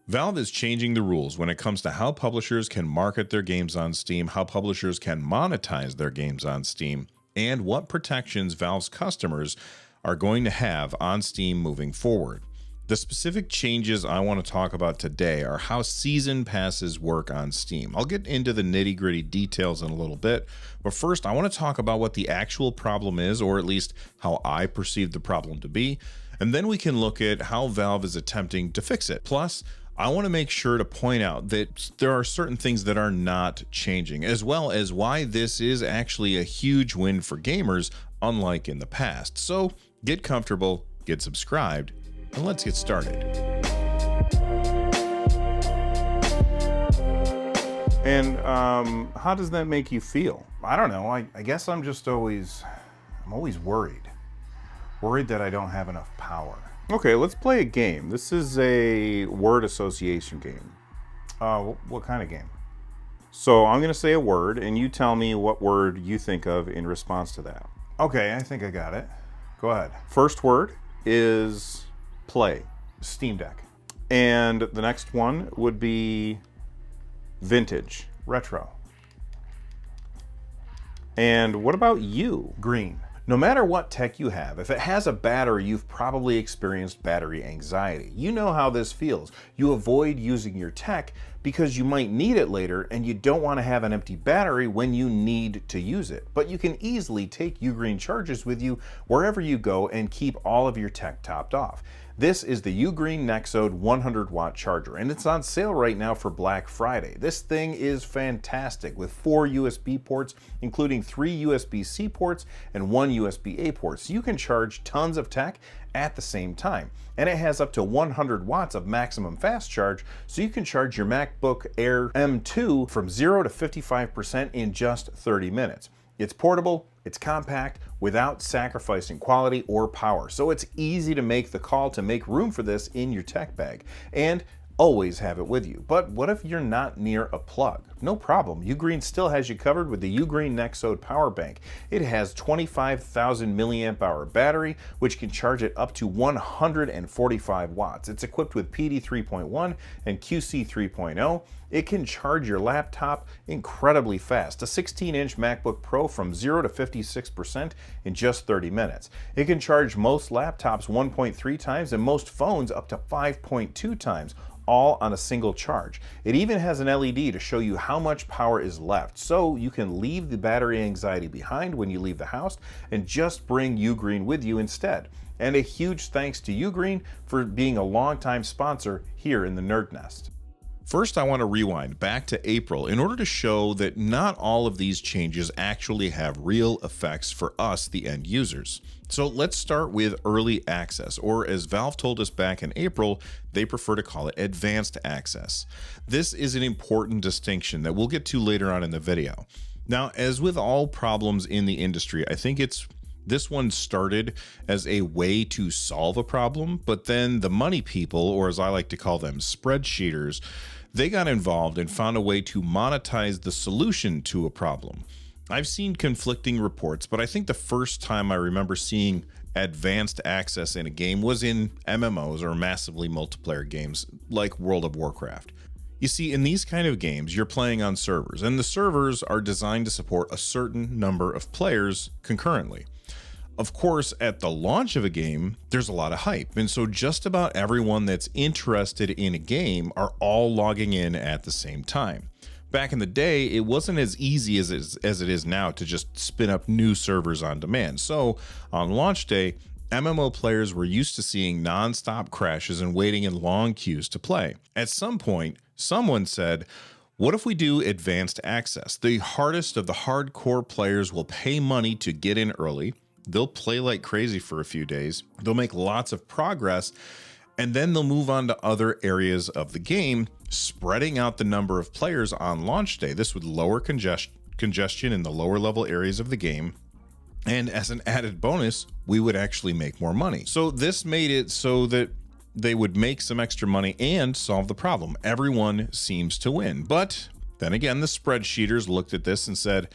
Valve is changing the rules when it comes to how publishers can market their games on Steam, how publishers can monetize their games on Steam, and what protections Valve's customers are going to have on Steam moving forward. The specific changes I want to talk about today are how season passes work on Steam. I'll get into the nitty-gritty details in a little bit, but first I want to talk about what the actual problem is, or at least how I perceive the problem to be, and then we can look at how Valve is attempting to fix it. Plus, I want to make sure to point out that there are certain things that are not changing, as well as why this is actually a huge win for gamers, unlike in the past. So get comfortable, get subscribed, and let's get started. And how does that make you feel? I don't know. I guess I'm always worried that I don't have enough power. Okay, let's play a game. This is a word association game. What kind of game? So I'm going to say a word, and you tell me what word you think of in response to that. Okay, I think I got it. Go ahead. First word is play. Steam Deck. And the next one would be vintage. Retro. And what about you? Green. No matter what tech you have, if it has a battery, you've probably experienced battery anxiety. You know how this feels. You avoid using your tech because you might need it later and you don't want to have an empty battery when you need to use it. But you can easily take Ugreen chargers with you wherever you go and keep all of your tech topped off. This is the Ugreen Nexode 100-watt charger, and it's on sale right now for Black Friday. This thing is fantastic with 4 USB ports, including 3 USB-C ports and 1 USB-A port, so you can charge tons of tech at the same time. And it has up to 100 watts of maximum fast charge, so you can charge your MacBook Air M2 from 0 to 55% in just 30 minutes. It's portable, it's compact, without sacrificing quality or power. So it's easy to make the call to make room for this in your tech bag. And always have it with you. But what if you're not near a plug? No problem. Ugreen still has you covered with the Ugreen Nexode power bank. It has 25,000 milliamp hour battery, which can charge it up to 145 watts. It's equipped with PD 3.1 and QC 3.0. It can charge your laptop incredibly fast. A 16-inch MacBook Pro from 0 to 56% in just 30 minutes. It can charge most laptops 1.3 times and most phones up to 5.2 times, all on a single charge. It even has an LED to show you how much power is left, so you can leave the battery anxiety behind when you leave the house and just bring Ugreen with you instead. And a huge thanks to Ugreen for being a longtime sponsor here in the NerdNest. First, I want to rewind back to April in order to show that not all of these changes actually have real effects for us, the end users. So let's start with early access, or as Valve told us back in April, they prefer to call it advanced access. This is an important distinction that we'll get to later on in the video. Now, as with all problems in the industry, I think this one started as a way to solve a problem, but then the money people, or as I like to call them, spreadsheeters, they got involved and found a way to monetize the solution to a problem. I've seen conflicting reports, but I think the first time I remember seeing advanced access in a game was in MMOs, or massively multiplayer games like World of Warcraft. You see, in these kind of games, you're playing on servers, and the servers are designed to support a certain number of players concurrently. Of course, at the launch of a game, there's a lot of hype, and so just about everyone that's interested in a game are all logging in at the same time. Back in the day, it wasn't as easy as it is now to just spin up new servers on demand. So on launch day, MMO players were used to seeing non-stop crashes and waiting in long queues to play. At some point, someone said, what if we do advanced access? The hardest of the hardcore players will pay money to get in early. They'll play like crazy for a few days. They'll make lots of progress, and then they'll move on to other areas of the game, spreading out the number of players on launch day. This would lower congestion in the lower level areas of the game. And as an added bonus, we would actually make more money. So this made it so that they would make some extra money and solve the problem. Everyone seems to win. But then again, the spreadsheeters looked at this and said,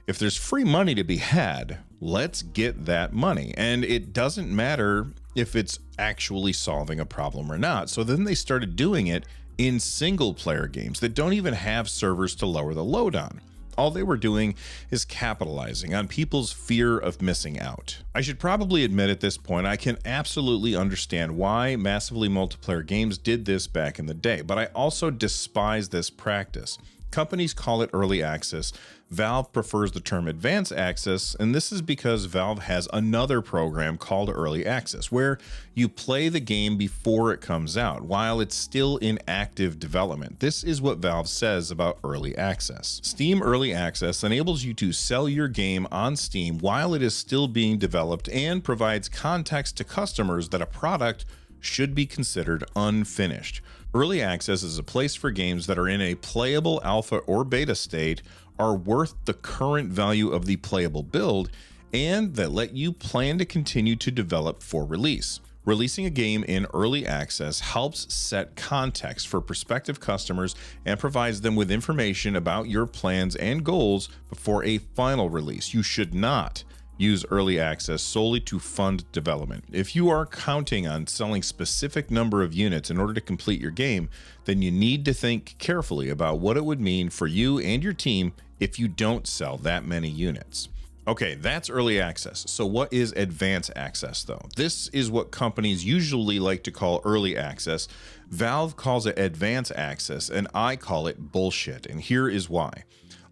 if there's free money to be had, let's get that money. And it doesn't matter if it's actually solving a problem or not. So then they started doing it in single player games that don't even have servers to lower the load on. All they were doing is capitalizing on people's fear of missing out. I should probably admit at this point, I can absolutely understand why massively multiplayer games did this back in the day, but I also despise this practice. Companies call it early access. Valve prefers the term advanced access, and this is because Valve has another program called early access, where you play the game before it comes out, while it's still in active development. This is what Valve says about early access. Steam Early Access enables you to sell your game on Steam while it is still being developed and provides context to customers that a product should be considered unfinished. Early access is a place for games that are in a playable alpha or beta state, are worth the current value of the playable build, and that let you plan to continue to develop for release. Releasing a game in early access helps set context for prospective customers and provides them with information about your plans and goals before a final release. You should not use early access solely to fund development. If you are counting on selling specific number of units in order to complete your game, then you need to think carefully about what it would mean for you and your team if you don't sell that many units. Okay, that's early access. So what is advanced access though? This is what companies usually like to call early access. Valve calls it advanced access, and I call it bullshit, and here is why.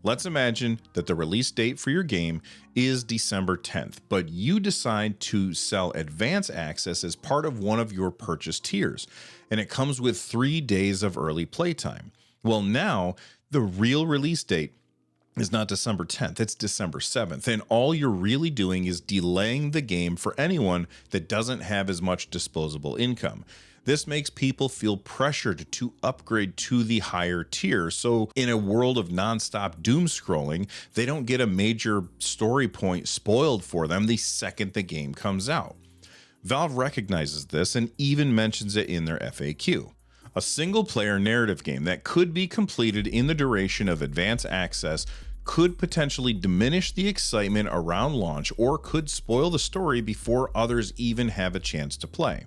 Let's imagine that the release date for your game is December 10th, but you decide to sell advanced access as part of one of your purchase tiers, and it comes with 3 days of early playtime. Well, now the real release date is not December 10th, it's December 7th, and all you're really doing is delaying the game for anyone that doesn't have as much disposable income. This makes people feel pressured to upgrade to the higher tier. So in a world of nonstop doom scrolling, they don't get a major story point spoiled for them the second the game comes out. Valve recognizes this and even mentions it in their FAQ. A single player narrative game that could be completed in the duration of advanced access could potentially diminish the excitement around launch or could spoil the story before others even have a chance to play.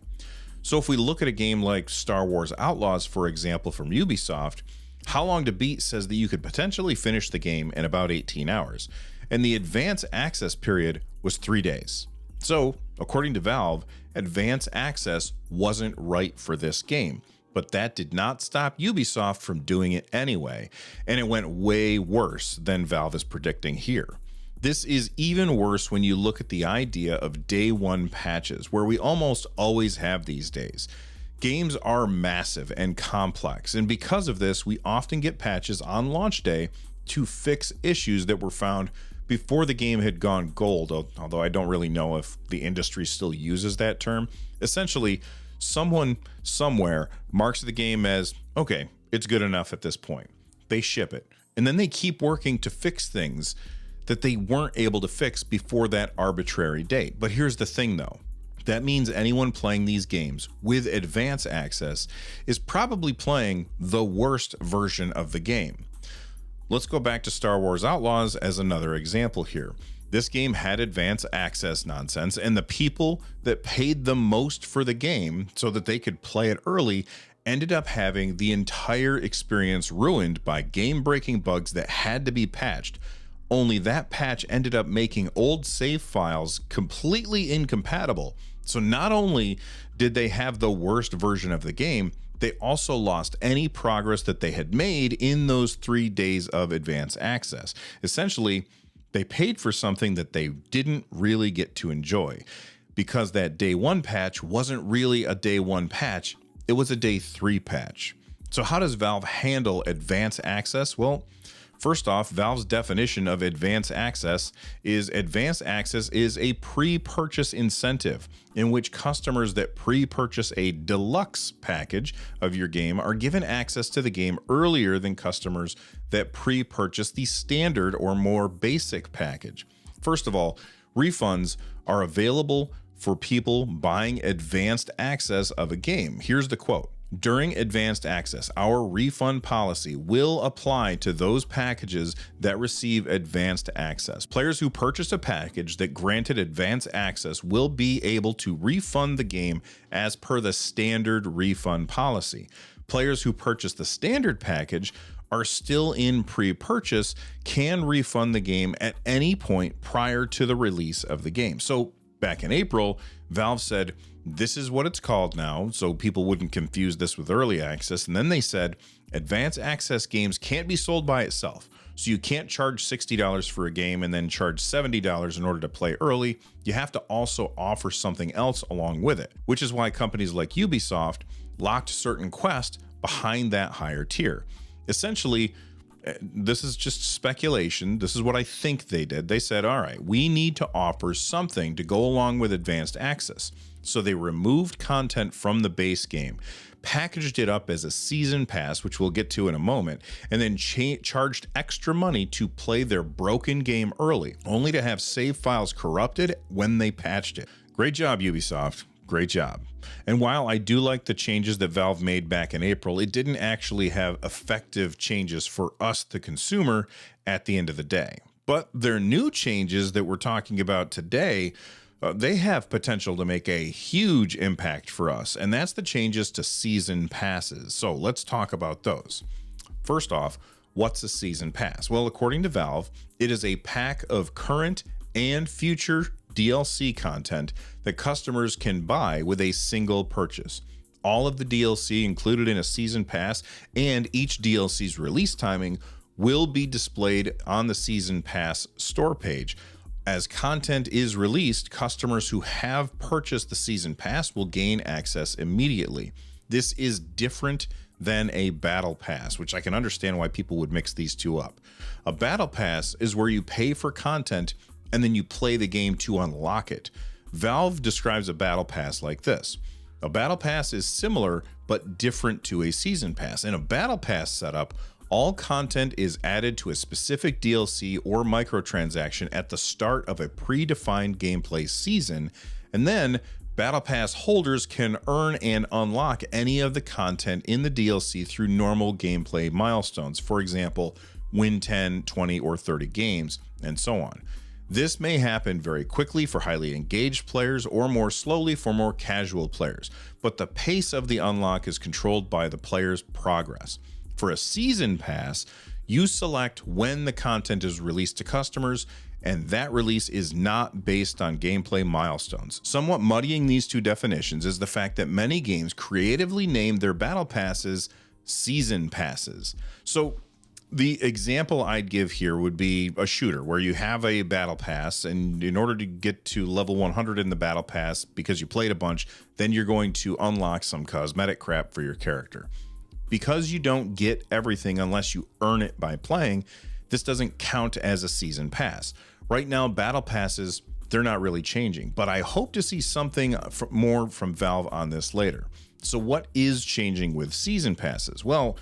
So if we look at a game like Star Wars Outlaws, for example, from Ubisoft, How Long to Beat says that you could potentially finish the game in about 18 hours, and the advanced access period was 3 days. So, according to Valve, advanced access wasn't right for this game, but that did not stop Ubisoft from doing it anyway, and it went way worse than Valve is predicting here. This is even worse when you look at the idea of day one patches, where we almost always have these days. Games are massive and complex, and because of this, we often get patches on launch day to fix issues that were found before the game had gone gold, although I don't really know if the industry still uses that term. Essentially, someone somewhere marks the game as, okay, it's good enough at this point. They ship it, and then they keep working to fix things that they weren't able to fix before that arbitrary date. But here's the thing though, that means anyone playing these games with advanced access is probably playing the worst version of the game. Let's go back to Star Wars Outlaws as another example here. This game had advanced access nonsense, and the people that paid the most for the game so that they could play it early ended up having the entire experience ruined by game-breaking bugs that had to be patched. Only that patch ended up making old save files completely incompatible. So not only did they have the worst version of the game, they also lost any progress that they had made in those 3 days of advanced access. Essentially, they paid for something that they didn't really get to enjoy, because that day one patch wasn't really a day one patch, it was a day 3 patch. So how does Valve handle advanced access? Well, first off, Valve's definition of advanced access is a pre-purchase incentive in which customers that pre-purchase a deluxe package of your game are given access to the game earlier than customers that pre-purchase the standard or more basic package. First of all, refunds are available for people buying advanced access of a game. Here's the quote. During advanced access, our refund policy will apply to those packages that receive advanced access. Players who purchased a package that granted advanced access will be able to refund the game as per the standard refund policy. Players who purchase the standard package are still in pre-purchase can refund the game at any point prior to the release of the game. So back in April, Valve said, this is what it's called now, so people wouldn't confuse this with early access. And then they said, advanced access games can't be sold by itself. So you can't charge $60 for a game and then charge $70 in order to play early. You have to also offer something else along with it, which is why companies like Ubisoft locked certain quests behind that higher tier. Essentially, this is just speculation. This is what I think they did. They said, all right, we need to offer something to go along with advanced access. So they removed content from the base game, packaged it up as a season pass, which we'll get to in a moment, and then charged extra money to play their broken game early, only to have save files corrupted when they patched it. Great job, Ubisoft. Great job. And while I do like the changes that Valve made back in April, it didn't actually have effective changes for us, the consumer, at the end of the day. But their new changes that we're talking about today, they have potential to make a huge impact for us, and that's the changes to season passes. So let's talk about those. First off, what's a season pass? Well, according to Valve, it is a pack of current and future DLC content that customers can buy with a single purchase. All of the DLC included in a season pass and each DLC's release timing will be displayed on the season pass store page. As content is released, customers who have purchased the season pass will gain access immediately. This is different than a battle pass, which I can understand why people would mix these two up. A battle pass is where you pay for content and then you play the game to unlock it. Valve describes a battle pass like this. A battle pass is similar but different to a season pass. In a battle pass setup, all content is added to a specific DLC or microtransaction at the start of a predefined gameplay season, and then Battle Pass holders can earn and unlock any of the content in the DLC through normal gameplay milestones. For example, win 10, 20, or 30 games, and so on. This may happen very quickly for highly engaged players or more slowly for more casual players, but the pace of the unlock is controlled by the player's progress. For a season pass, you select when the content is released to customers, and that release is not based on gameplay milestones. Somewhat muddying these two definitions is the fact that many games creatively name their battle passes season passes. So the example I'd give here would be a shooter where you have a battle pass, and in order to get to level 100 in the battle pass, because you played a bunch, then you're going to unlock some cosmetic crap for your character. Because you don't get everything unless you earn it by playing, this doesn't count as a season pass. Right now, battle passes, they're not really changing, but I hope to see something more from Valve on this later. So what is changing with season passes? Well,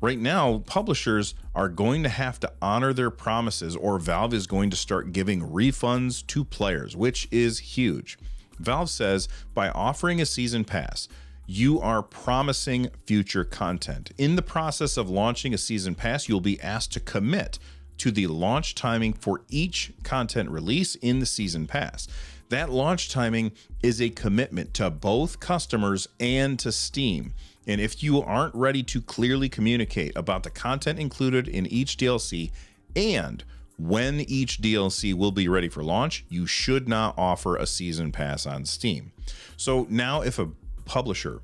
right now, publishers are going to have to honor their promises, or Valve is going to start giving refunds to players, which is huge. Valve says by offering a season pass, you are promising future content. In the process of launching a season pass, you'll be asked to commit to the launch timing for each content release in the season pass. That launch timing is a commitment to both customers and to Steam. And if you aren't ready to clearly communicate about the content included in each DLC and when each DLC will be ready for launch, you should not offer a season pass on Steam. So now if a publisher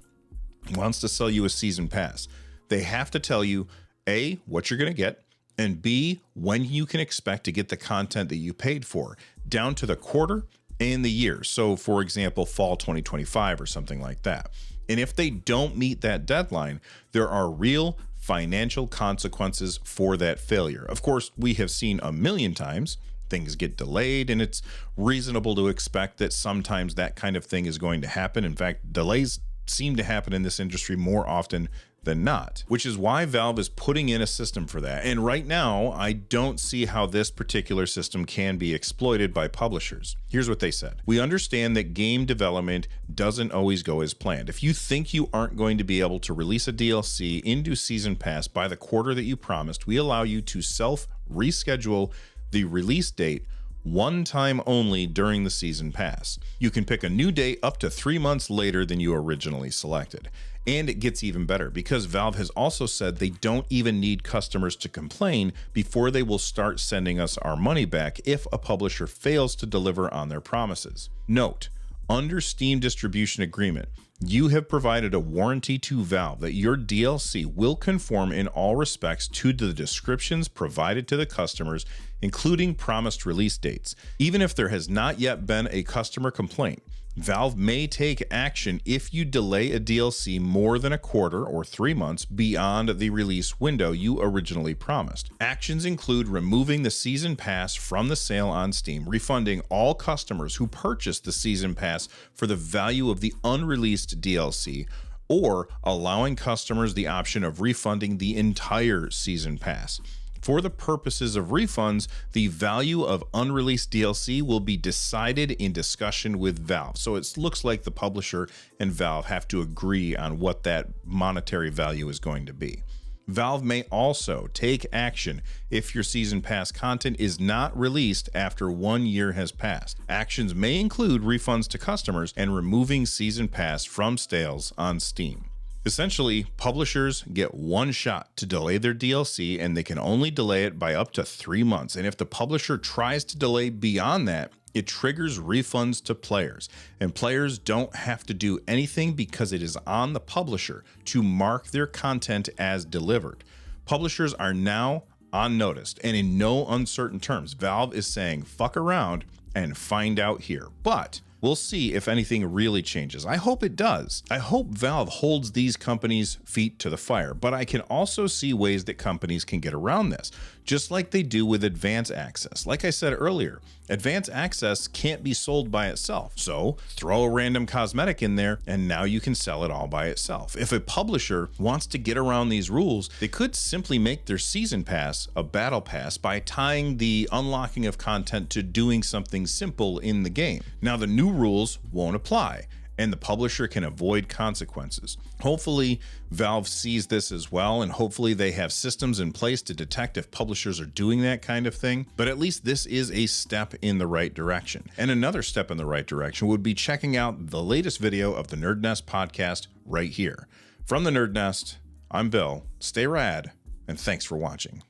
wants to sell you a season pass, they have to tell you A, what you're going to get, and B, when you can expect to get the content that you paid for, down to the quarter and the year. So for example, fall 2025 or something like that. And if they don't meet that deadline, there are real financial consequences for that failure. Of course, we have seen a million times things get delayed, and it's reasonable to expect that sometimes that kind of thing is going to happen. In fact, delays seem to happen in this industry more often than not, which is why Valve is putting in a system for that. And right now, I don't see how this particular system can be exploited by publishers. Here's what they said. We understand that game development doesn't always go as planned. If you think you aren't going to be able to release a DLC into Season Pass by the quarter that you promised, we allow you to self-reschedule the release date one time only during the season pass. You can pick a new date up to 3 months later than you originally selected. And it gets even better because Valve has also said they don't even need customers to complain before they will start sending us our money back if a publisher fails to deliver on their promises. Note, under Steam distribution agreement, you have provided a warranty to Valve that your DLC will conform in all respects to the descriptions provided to the customers, including promised release dates. Even if there has not yet been a customer complaint, Valve may take action if you delay a DLC more than a quarter or 3 months beyond the release window you originally promised. Actions include removing the Season Pass from the sale on Steam, refunding all customers who purchased the Season Pass for the value of the unreleased DLC, or allowing customers the option of refunding the entire Season Pass. For the purposes of refunds, the value of unreleased DLC will be decided in discussion with Valve. So it looks like the publisher and Valve have to agree on what that monetary value is going to be. Valve may also take action if your Season Pass content is not released after 1 year has passed. Actions may include refunds to customers and removing Season Pass from sales on Steam. Essentially, publishers get one shot to delay their DLC, and they can only delay it by up to 3 months. And if the publisher tries to delay beyond that, it triggers refunds to players. And players don't have to do anything because it is on the publisher to mark their content as delivered. Publishers are now on notice, and in no uncertain terms, Valve is saying fuck around and find out here. But we'll see if anything really changes. I hope it does. I hope Valve holds these companies' feet to the fire, but I can also see ways that companies can get around this, just like they do with Advance Access. Like I said earlier, Advance Access can't be sold by itself, so throw a random cosmetic in there and now you can sell it all by itself. If a publisher wants to get around these rules, they could simply make their Season Pass a battle pass by tying the unlocking of content to doing something simple in the game. Now the new rules won't apply, and the publisher can avoid consequences. Hopefully, Valve sees this as well, and hopefully they have systems in place to detect if publishers are doing that kind of thing. But at least this is a step in the right direction. And another step in the right direction would be checking out the latest video of the NerdNest podcast right here. From the NerdNest, I'm Bill. Stay rad, and thanks for watching.